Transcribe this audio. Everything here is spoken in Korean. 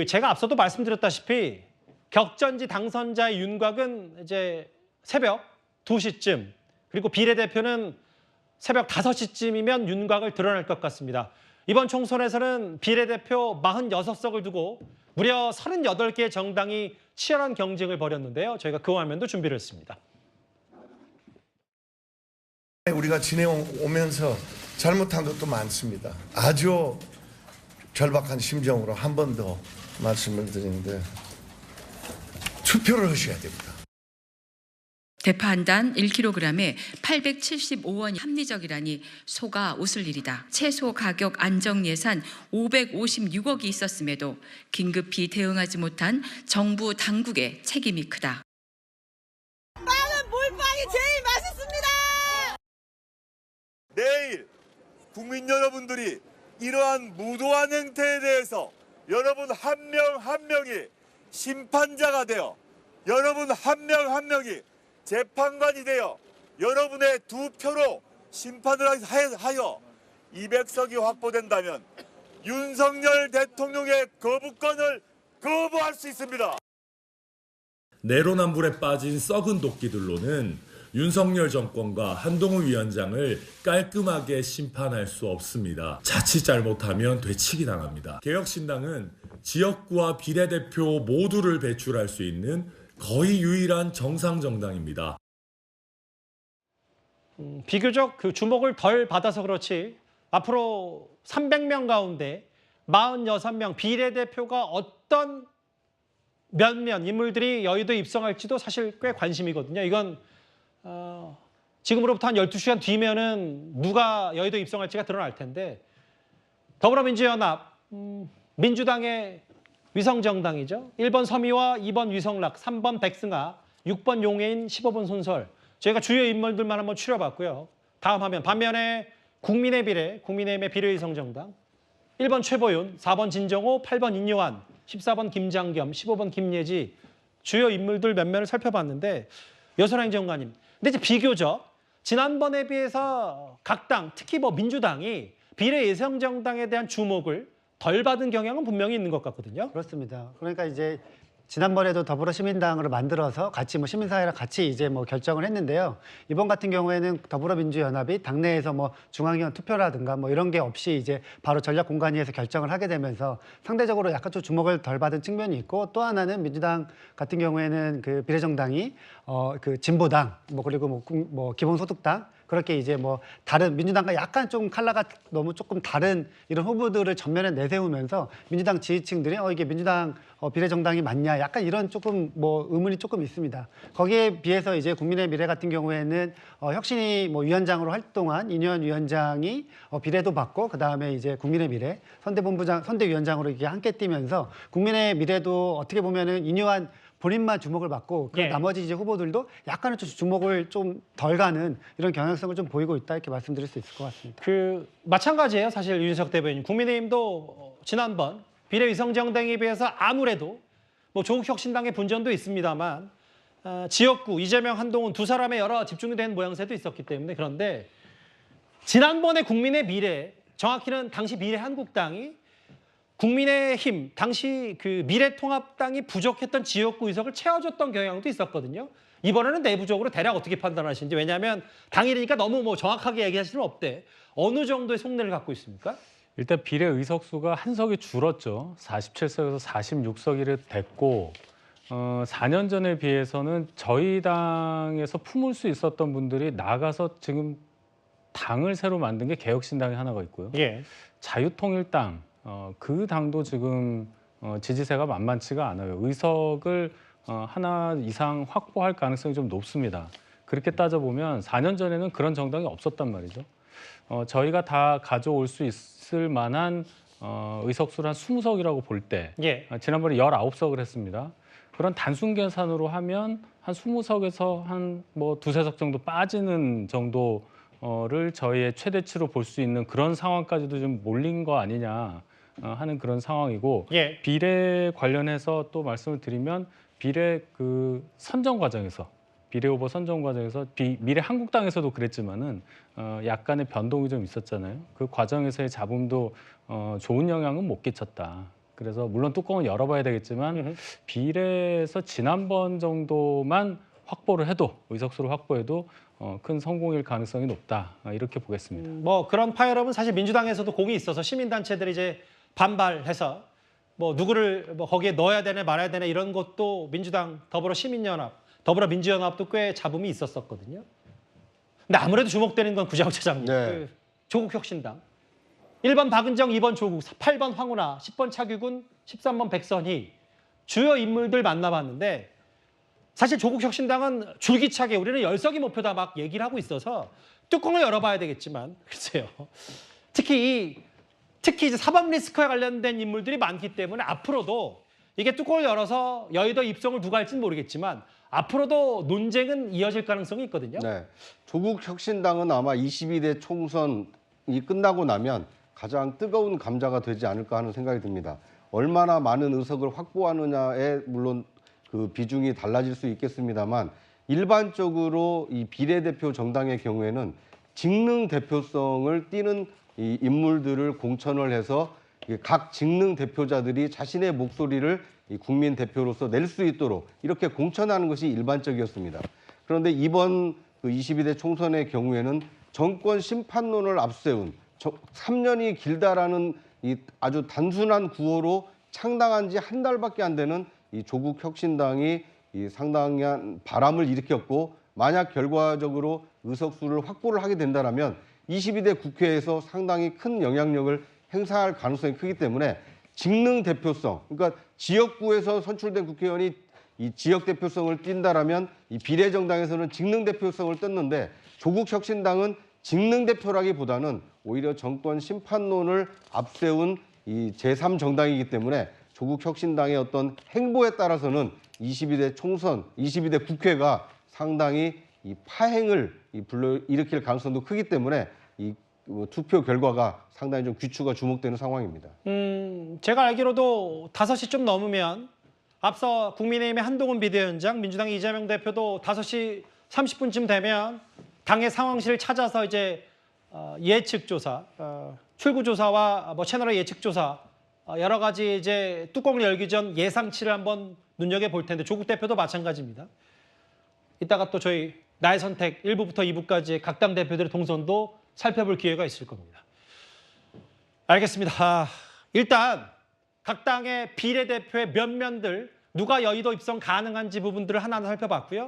제가 앞서도 말씀드렸다시피 격전지 당선자의 윤곽은 이제 새벽 2시쯤, 그리고 비례대표는 새벽 5시쯤이면 윤곽을 드러낼 것 같습니다. 이번 총선에서는 비례대표 46석을 두고 무려 38개의 정당이 치열한 경쟁을 벌였는데요. 저희가 그 화면도 준비를 했습니다. 우리가 지내오면서 잘못한 것도 많습니다. 아주 절박한 심정으로 한 번 더 말씀을 드리는데 투표를 하셔야 됩니다. 대파 한 단 1kg에 875원이 합리적이라니 속아 웃을 일이다. 채소 가격 안정 예산 556억이 있었음에도 긴급히 대응하지 못한 정부 당국의 책임이 크다. 빵은 몰빵이 제일 맛있습니다. 내일 국민 여러분들이 이러한 무도한 행태에 대해서 여러분 한 명 한 명이 심판자가 되어 여러분 한 명 한 명이 재판관이 되어 여러분의 두 표로 심판을 하여 200석이 확보된다면 윤석열 대통령의 거부권을 거부할 수 있습니다. 내로남불에 빠진 썩은 도끼들로는 윤석열 정권과 한동훈 위원장을 깔끔하게 심판할 수 없습니다. 자칫 잘못하면 되치기 당합니다. 개혁신당은 지역구와 비례대표 모두를 배출할 수 있는 거의 유일한 정상정당입니다. 비교적 주목을 덜 받아서 그렇지 앞으로 300명 가운데 46명 비례대표가 어떤 몇몇 인물들이 여의도에 입성할지도 사실 꽤 관심이거든요. 이건 지금으로부터 한 12시간 뒤면은 누가 여의도에 입성할지가 드러날 텐데, 더불어민주연합, 민주당의 위성정당이죠. 1번 서미화, 2번 위성락, 3번 백승아, 6번 용해인, 15번 손설. 저희가 주요 인물들만 한번 추려봤고요. 다음 화면, 반면에 국민의 비례, 국민의힘의 비례위성정당, 1번 최보윤, 4번 진정호, 8번 인요한, 14번 김장겸, 15번 김예지, 주요 인물들 몇 면을 살펴봤는데, 여선행 정관님, 근데 이제 비교적 지난번에 비해서 각 당, 특히 민주당이 비례위성정당에 대한 주목을 덜 받은 경향은 분명히 있는 것 같거든요. 그렇습니다. 그러니까 이제 지난번에도 더불어시민당으로 만들어서 같이 시민사회랑 같이 이제 결정을 했는데요. 이번 같은 경우에는 더불어민주연합이 당내에서 중앙위원 투표라든가 이런 게 없이 이제 바로 전략공관위에서 결정을 하게 되면서 상대적으로 약간 좀 주목을 덜 받은 측면이 있고, 또 하나는 민주당 같은 경우에는 그 비례정당이 그 진보당 그리고 기본소득당 그렇게 이제 다른 민주당과 약간 좀 컬러가 너무 조금 다른 이런 후보들을 전면에 내세우면서 민주당 지지층들이 이게 민주당 비례정당이 맞냐 약간 이런 조금 의문이 조금 있습니다. 거기에 비해서 이제 국민의 미래 같은 경우에는 혁신이 위원장으로 활동한 인요한 위원장이 비례도 받고, 그 다음에 이제 국민의 미래 선대위원장으로 이렇게 함께 뛰면서 국민의 미래도 어떻게 보면은 인요한 본인만 주목을 받고 그 나머지 이제 후보들도 약간은 좀 주목을 좀 덜 가는 이런 경향성을 좀 보이고 있다, 이렇게 말씀드릴 수 있을 것 같습니다. 마찬가지예요. 사실 윤석 대변인, 국민의힘도 지난번 비례위성정당에 비해서 아무래도 조국 혁신당의 분전도 있습니다만 지역구 이재명, 한동훈 두 사람의 여러 집중이 된 모양새도 있었기 때문에, 그런데 지난번에 국민의 미래, 정확히는 당시 미래한국당이 국민의힘, 당시 미래통합당이 부족했던 지역구 의석을 채워줬던 경향도 있었거든요. 이번에는 내부적으로 대략 어떻게 판단하시는지, 왜냐하면 당일이니까 너무 정확하게 얘기하실 필요 없대. 어느 정도의 속내를 갖고 있습니까? 일단 비례 의석수가 한 석이 줄었죠. 47석에서 46석이 됐고, 4년 전에 비해서는 저희 당에서 품을 수 있었던 분들이 나가서 지금 당을 새로 만든 게 개혁신당이 하나가 있고요. 자유통일당, 그 당도 지금 지지세가 만만치가 않아요. 의석을 하나 이상 확보할 가능성이 좀 높습니다. 그렇게 따져보면 4년 전에는 그런 정당이 없었단 말이죠. 저희가 다 가져올 수 있을 만한 의석수를 한 20석이라고 볼 때 지난번에 19석을 했습니다. 그런 단순 계산으로 하면 한 20석에서 한 두세 석 정도 빠지는 정도를 저희의 최대치로 볼 수 있는 그런 상황까지도 좀 몰린 거 아니냐 하는 그런 상황이고, 비례 관련해서 또 말씀을 드리면 비례 선정 과정에서, 비례 후보 선정 과정에서 미래한국당에서도 그랬지만은 약간의 변동이 좀 있었잖아요. 그 과정에서의 잡음도 좋은 영향은 못 끼쳤다. 그래서 물론 뚜껑은 열어봐야 되겠지만 비례에서 지난번 정도만 확보를 해도 의석수를 확보해도 큰 성공일 가능성이 높다 이렇게 보겠습니다. 뭐 그런 파열음은 사실 민주당에서도 공이 있어서 시민단체들이 이제 반발해서 뭐 누구를 뭐 거기에 넣어야 되네 말아야 되네 이런 것도 민주당, 더불어민주연합도 꽤 잡음이 있었었거든요. 근데 아무래도 주목되는 건 구자욱 차장님, 네. 그 조국혁신당. 1번 박은정, 2번 조국, 8번 황운하, 10번 차규근, 13번 백선희 주요 인물들 만나봤는데 사실 조국혁신당은 줄기차게 우리는 열석이 목표다 막 얘기를 하고 있어서 뚜껑을 열어봐야 되겠지만 글쎄요. 특히 이제 사법 리스크와 관련된 인물들이 많기 때문에 앞으로도 이게 뚜껑을 열어서 여의도 입성을 누가 할지는 모르겠지만 앞으로도 논쟁은 이어질 가능성이 있거든요. 네. 조국 혁신당은 아마 22대 총선이 끝나고 나면 가장 뜨거운 감자가 되지 않을까 하는 생각이 듭니다. 얼마나 많은 의석을 확보하느냐에 물론 그 비중이 달라질 수 있겠습니다만 일반적으로 이 비례대표 정당의 경우에는 직능 대표성을 띠는 이 인물들을 공천을 해서 각 직능 대표자들이 자신의 목소리를 이 국민 대표로서 낼 수 있도록 이렇게 공천하는 것이 일반적이었습니다. 그런데 이번 그 22대 총선의 경우에는 정권 심판론을 앞세운 3년이 길다라는 이 아주 단순한 구호로 창당한 지 한 달밖에 안 되는 이 조국 혁신당이 이 상당한 바람을 일으켰고 만약 결과적으로 의석수를 확보를 하게 된다면 22대 국회에서 상당히 큰 영향력을 행사할 가능성이 크기 때문에 직능 대표성, 그러니까 지역구에서 선출된 국회의원이 이 지역 대표성을 띈다라면 이 비례정당에서는 직능 대표성을 떴는데 조국 혁신당은 직능 대표라기보다는 오히려 정권 심판론을 앞세운 이 제3정당이기 때문에 조국 혁신당의 어떤 행보에 따라서는 22대 총선, 22대 국회가 상당히 이 파행을 불러일으킬 가능성도 크기 때문에 이 투표 결과가 상당히 좀 귀추가 주목되는 상황입니다. 제가 알기로도 5시 좀 넘으면 앞서 국민의힘의 한동훈 비대위원장, 민주당의 이재명 대표도 5시 30분쯤 되면 당의 상황실을 찾아서 이제 예측 조사, 출구 조사와 뭐 채널의 예측 조사 여러 가지 이제 뚜껑을 열기 전 예상치를 한번 눈여겨 볼 텐데 조국 대표도 마찬가지입니다. 이따가 또 저희 나의 선택 1부부터 2부까지 각 당 대표들의 동선도 살펴볼 기회가 있을 겁니다. 알겠습니다. 일단 각 당의 비례대표의 면면들 누가 여의도 입성 가능한지 부분들을 하나하나 살펴봤고요.